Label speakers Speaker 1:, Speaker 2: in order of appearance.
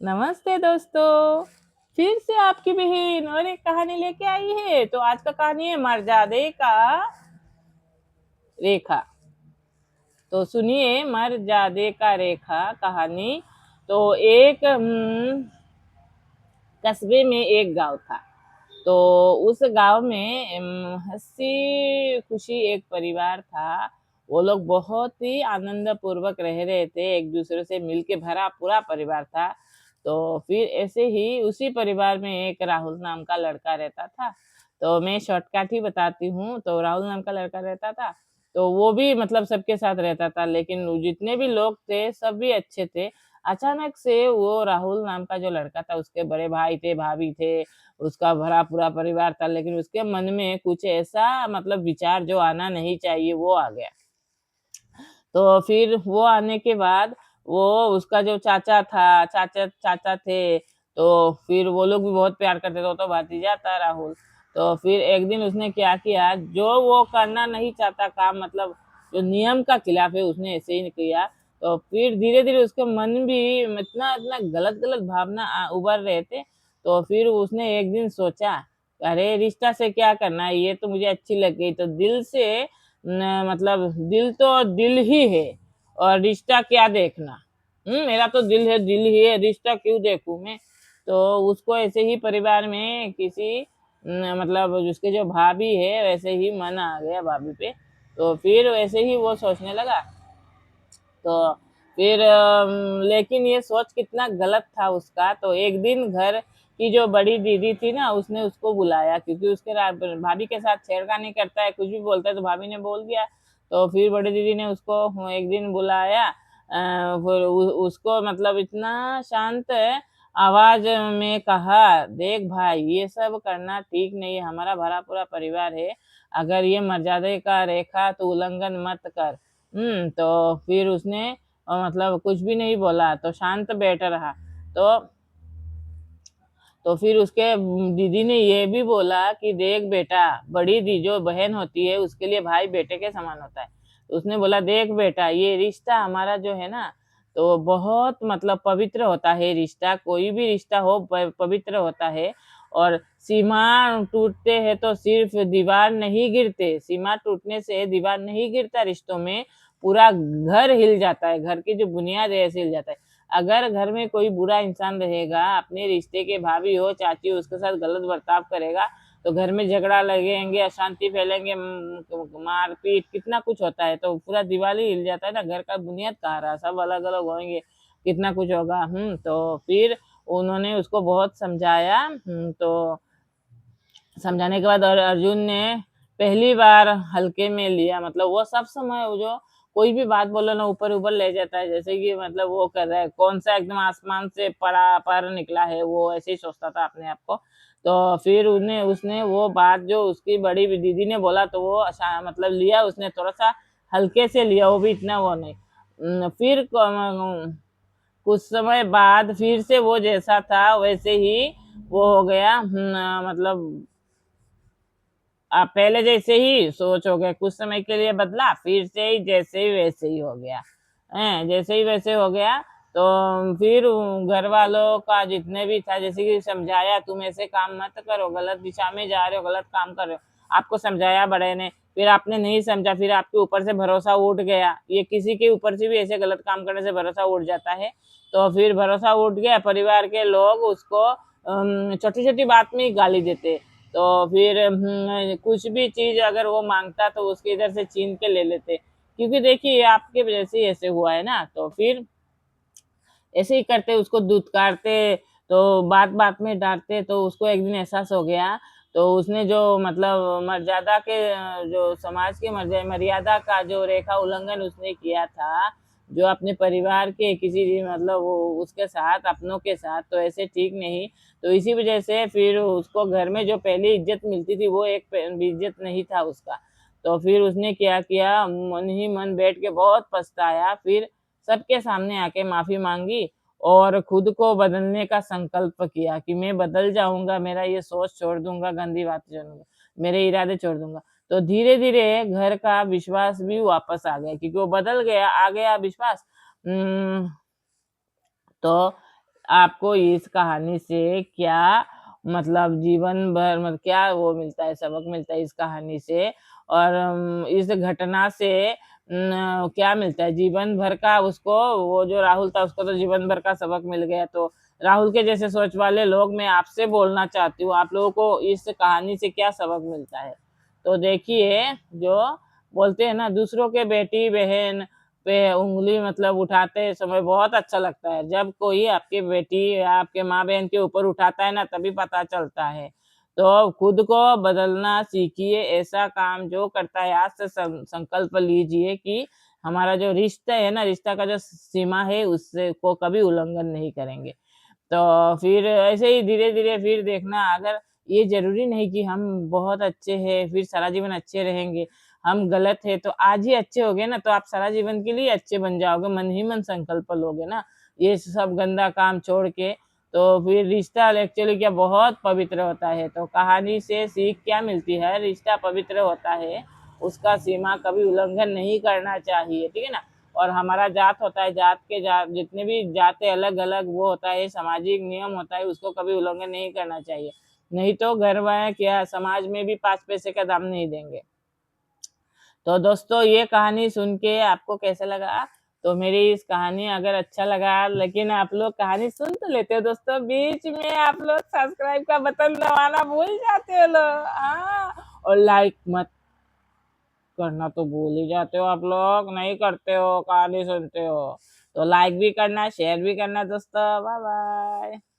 Speaker 1: नमस्ते दोस्तों। फिर से आपकी बहन और एक कहानी लेके आई है। तो आज का कहानी है मर्जादे का रेखा। तो सुनिए मर्जादे का रेखा कहानी। तो एक कस्बे में एक गांव था। तो उस गांव में हंसी खुशी एक परिवार था। वो लोग बहुत ही आनंद पूर्वक रह रहे थे, एक दूसरे से मिलके भरा पूरा परिवार था। तो फिर ऐसे ही उसी परिवार में एक राहुल नाम का लड़का रहता था। तो मैं शॉर्टकट ही बताती हूँ। तो राहुल नाम का लड़का रहता था। तो वो भी मतलब सबके साथ रहता था, लेकिन जितने भी लोग थे सब भी अच्छे थे। अचानक से वो राहुल नाम का जो लड़का था, उसके बड़े भाई थे, भाभी थे, उसका भरा पूरा परिवार था, लेकिन उसके मन में कुछ ऐसा मतलब विचार जो आना नहीं चाहिए वो आ गया। तो फिर वो आने के बाद वो उसका जो चाचा था, चाचा चाचा थे, तो फिर वो लोग भी बहुत प्यार करते थे, वो तो भतीजा था राहुल। तो फिर एक दिन उसने क्या किया, जो वो करना नहीं चाहता काम, मतलब जो नियम का खिलाफ है, उसने ऐसे ही किया। तो फिर धीरे-धीरे उसके मन भी इतना इतना गलत-गलत भावना उभर रहे थे। तो फिर उसने एक दिन सोचा, अरे रिश्ता से क्या करना है, ये तो मुझे अच्छी लग गई। तो दिल से मतलब दिल तो दिल ही है, और रिश्ता क्या देखना। मेरा तो दिल है, दिल ही है, रिश्ता क्यों देखूं मैं। तो उसको ऐसे ही परिवार में किसी मतलब उसके जो भाभी है वैसे ही मन आ गया भाभी पे। तो फिर वैसे ही वो सोचने लगा। तो फिर लेकिन ये सोच कितना गलत था उसका। तो एक दिन घर की जो बड़ी दीदी थी ना, उसने उसको बुलाया, क्योंकि उसके भाभी के साथ छेड़खानी करता है, कुछ भी बोलता है, तो भाभी ने बोल दिया। तो फिर बड़ी दीदी ने उसको एक दिन बुलाया। फिर उसको मतलब इतना शांत आवाज में कहा, देख भाई, ये सब करना ठीक नहीं है, हमारा भरा पूरा परिवार है। अगर ये मर्यादा का रेखा तो उल्लंघन मत कर। तो फिर उसने मतलब कुछ भी नहीं बोला, तो शांत बैठा रहा। तो फिर उसके दीदी ने ये भी बोला कि देख बेटा, बड़ी दी जो बहन होती है उसके लिए भाई बेटे के समान होता है। तो उसने बोला, देख बेटा, ये रिश्ता हमारा जो है ना, तो बहुत मतलब पवित्र होता है रिश्ता, कोई भी रिश्ता हो पवित्र होता है। और सीमा टूटते हैं तो सिर्फ दीवार नहीं गिरते, सीमा टूटने से दीवार नहीं गिरता रिश्तों में, पूरा घर हिल जाता है, घर की जो बुनियाद है ऐसे हिल जाता है। अगर घर में कोई बुरा इंसान रहेगा, अपने रिश्ते के भाभी हो, चाची हो, उसके साथ गलत बर्ताव करेगा, तो घर में झगड़ा लगेंगे, अशांति फैलेंगे, मारपीट, कितना कुछ होता है। तो पूरा दीवार ही हिल जाता है ना, घर का बुनियाद कहाँ रहा, सब अलग-अलग होंगे, कितना कुछ होगा। तो फिर उन्होंने उसको बहुत समझाया। तो समझाने के बाद अर्जुन ने पहली बार हल्के में लिया, मतलब वो सब समय वो जो कोई भी बात बोलो ना, ऊपर-ऊपर ले जाता है, जैसे कि मतलब वो कर रहा है, कौन-सा एकदम आसमान से पड़ा पर निकला है, वो ऐसे ही सोचता था अपने आप को। तो फिर उसने उसने वो बात जो उसकी बड़ी दीदी ने बोला, तो वो मतलब लिया उसने, थोड़ा-सा हल्के से लिया, वो भी इतना वो नहीं। फिर कुछ समय बाद फिर से वो जैसा था वैसे ही वो हो गया। मतलब पहले जैसे ही सोच हो गया, कुछ समय के लिए बदला, फिर से ही जैसे ही वैसे ही हो गया। जैसे ही वैसे हो गया। तो फिर घर वालों का जितने भी था, जैसे कि समझाया, तुम ऐसे काम मत करो, गलत दिशा में जा रहे हो, गलत काम कर रहे हो, आपको समझाया बड़े ने, फिर आपने नहीं समझा, फिर आपके ऊपर से भरोसा उठ गया। ये किसी के ऊपर से भी ऐसे गलत काम करने से भरोसा उठ जाता है। तो फिर भरोसा उठ गया, परिवार के लोग उसको छोटी छोटी बात में ही गाली देते। तो फिर कुछ भी चीज़ अगर वो माँगता तो उसके इधर से छीन के ले लेते। क्योंकि देखिए आपके वजह से ही ऐसे हुआ है ना। तो फिर ऐसे ही करते उसको धुतकारते, तो बात-बात में डाँटते, तो उसको एक दिन एहसास हो गया। तो उसने जो मतलब मर्यादा के जो समाज की मर्यादा का जो रेखा उल्लंघन उसने किया था, जो अपने परिवार के किसी भी मतलब वो उसके साथ, अपनों के साथ, तो ऐसे ठीक नहीं। तो इसी वजह से फिर उसको घर में जो पहली इज़्ज़त मिलती थी, वो एक भी इज़्ज़त नहीं था उसका। तो फिर उसने क्या किया, मन ही मन बैठ के बहुत पछताया, फिर सबके सामने आके माफ़ी माँगी और खुद को बदलने का संकल्प किया कि मैं बदल जाऊँगा, मेरा ये सोच छोड़ दूँगा, गंदी बातें छोड़ दूँगा, मेरे इरादे छोड़ दूँगा। तो धीरे-धीरे घर का विश्वास भी वापस आ गया, क्योंकि वो बदल गया, आ गया विश्वास। उम, तो आपको इस कहानी से क्या मतलब जीवन भर मतलब क्या वो मिलता है, सबक मिलता है इस कहानी से और इस घटना से क्या मिलता है जीवन भर का उसको वो जो राहुल था उसको तो जीवन भर का सबक मिल गया। तो राहुल के जैसे सोच वाले लोग मैं आपसे बोलना चाहती हूँ, आप लोगों को इस कहानी से क्या सबक मिलता है? तो देखिए जो बोलते हैं ना दूसरों के बेटी-बहन पे उँगली मतलब उठाते समय बहुत अच्छा लगता है। जब कोई आपकी बेटी या आपके माँ-बहन के ऊपर उठाता है ना तभी पता चलता है। तो खुद को बदलना सीखिए, ऐसा काम जो करता है आज से संकल्प लीजिए कि हमारा जो रिश्ता है ना, रिश्ता का जो सीमा है उससे को कभी उल्लंघन नहीं करेंगे। तो फिर ऐसे ही धीरे-धीरे फिर देखना अगर ये ज़रूरी नहीं कि हम बहुत अच्छे हैं, फिर सारा जीवन अच्छे रहेंगे। हम गलत हैं, तो आज ही अच्छे हो गए ना, तो आप सारा जीवन के लिए अच्छे बन जाओगे, मन ही मन संकल्प लोगे ना, ये सब गंदा काम छोड़ के, तो फिर रिश्ता एक्चुअली क्या बहुत पवित्र होता है। तो कहानी से सीख क्या मिलती है, रिश्ता पवित्र होता है, उसका सीमा कभी उल्लंघन नहीं करना चाहिए, ठीक है ना? और हमारा जात होता है, जात जितने भी जातें अलग-अलग वो होता है, सामाजिक नियम होता है, उसको कभी उल्लंघन नहीं करना चाहिए। नहीं तो घर में क्या समाज में भी 5 पैसे का दाम नहीं देंगे। तो दोस्तों ये कहानी सुन के आपको कैसा लगा? तो मेरी इस कहानी अगर अच्छा लगा लेकिन आप लोग कहानी सुन तो लेते हो दोस्तों, बीच में आप लोग सब्सक्राइब का बटन दबाना भूल जाते हो लोग। हाँ, और लाइक मत करना तो भूल ही जाते हो आप लोग, नहीं करते हो, कहानी सुनते हो। तो लाइक भी करना, शेयर भी करना दोस्तों। Bye bye.